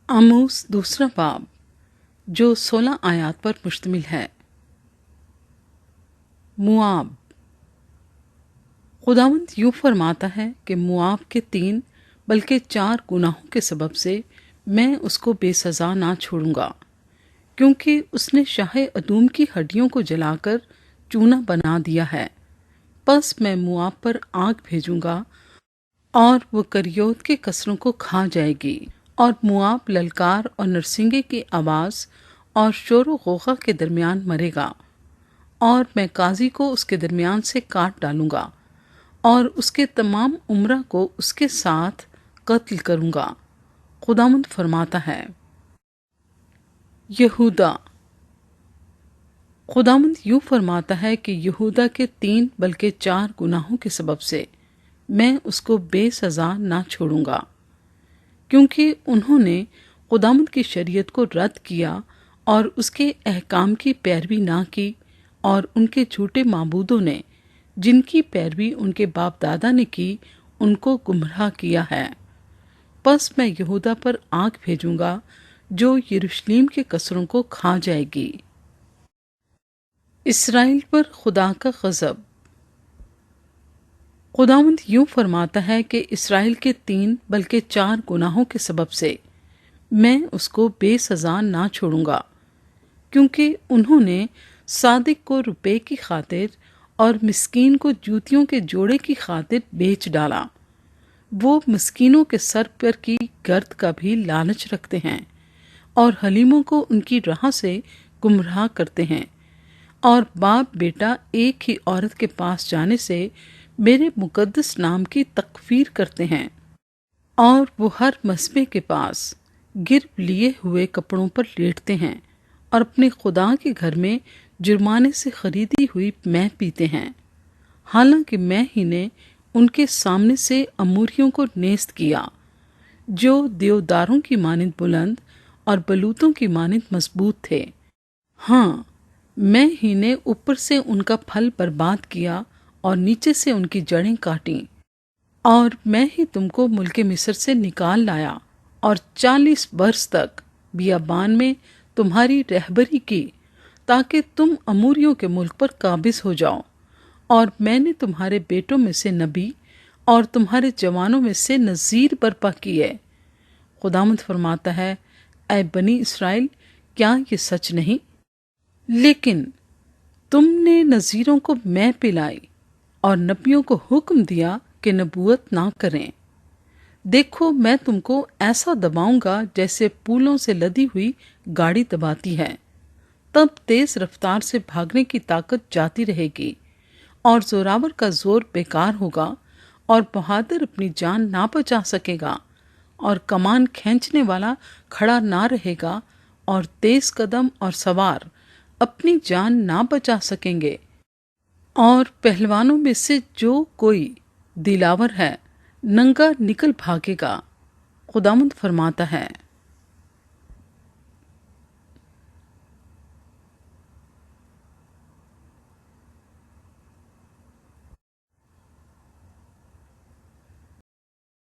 आमोस दूसरा बाब जो 16 आयात पर मुश्तमिल है। मुआब। खुदावंद यूँ फरमाता है कि मुआब के 3 बल्कि 4 गुनाहों के सबब से मैं उसको बेसज़ा ना छोड़ूंगा, क्योंकि उसने शाह अदूम की हड्डियों को जलाकर चूना बना दिया है। बस मैं मुआब पर आग भेजूंगा और वो करियोत के कसरों को खा जाएगी, और मुआब ललकार और नरसिंगे की आवाज़ और शोर गोगा के दरमियान मरेगा, और मैं काजी को उसके दरमियान से काट डालूंगा और उसके तमाम उम्रा को उसके साथ कत्ल करूंगा। खुदावंद फरमाता है। यहूदा। खुदावंद यूँ फरमाता है कि यहूदा के 3 बल्कि 4 गुनाहों के सबब से मैं उसको बेसज़ा ना छोड़ूंगा, क्योंकि उन्होंने खुदावंद की शरीयत को रद्द किया और उसके अहकाम की पैरवी ना की, और उनके झूठे माबूदों ने जिनकी पैरवी उनके बाप दादा ने की उनको गुमराह किया है। बस मैं यहूदा पर आग भेजूंगा जो यरूशलेम के कसरों को खा जाएगी। इसराइल पर खुदा का गज़ब। खुदावंद यूँ फरमाता है कि इसराइल के 3 बल्कि 4 गुनाहों के सबब से मैं उसको बेसज़ा ना छोड़ूंगा, क्योंकि उन्होंने सादिक को रुपए की खातिर और मिस्कीन को जूतियों के जोड़े की खातिर बेच डाला। वो मिस्कीनों के सर पर की गर्द का भी लालच रखते हैं और हलीमों को उनकी राह से गुमराह करते हैं, और बाप बेटा एक ही औरत के पास जाने से मेरे मुकद्दस नाम की तकफीर करते हैं, और वो हर मस्बे के पास गिर्ब लिए हुए कपड़ों पर लेटते हैं और अपने खुदा के घर में जुर्माने से खरीदी हुई मैं पीते हैं, हालांकि मैं ही ने उनके सामने से अमूरियों को नेस्त किया जो देवदारों की मानिंद बुलंद और बलूतों की मानिंद मजबूत थे। हाँ, मैं ही ने ऊपर से उनका फल बर्बाद किया और नीचे से उनकी जड़ें काटी, और मैं ही तुमको मुल्के मिस्र से निकाल लाया और 40 बरस तक बियाबान में तुम्हारी रहबरी की, ताकि तुम अमूरियों के मुल्क पर काबिज हो जाओ, और मैंने तुम्हारे बेटों में से नबी और तुम्हारे जवानों में से नज़ीर बर्पा किए। खुदावंद फरमाता है, ऐ बनी इसराइल, क्या ये सच नहीं? लेकिन तुमने नज़ीरों को मैं पिलाई और नबियों को हुक्म दिया कि नबूवत ना करें। देखो, मैं तुमको ऐसा दबाऊंगा जैसे पूलों से लदी हुई गाड़ी दबाती है। तब तेज रफ्तार से भागने की ताकत जाती रहेगी और जोरावर का जोर बेकार होगा, और बहादुर अपनी जान ना बचा सकेगा, और कमान खींचने वाला खड़ा ना रहेगा, और तेज कदम और सवार अपनी जान ना बचा सकेंगे, और पहलवानों में से जो कोई दिलावर है नंगा निकल भागेगा। खुदावंद फरमाता है।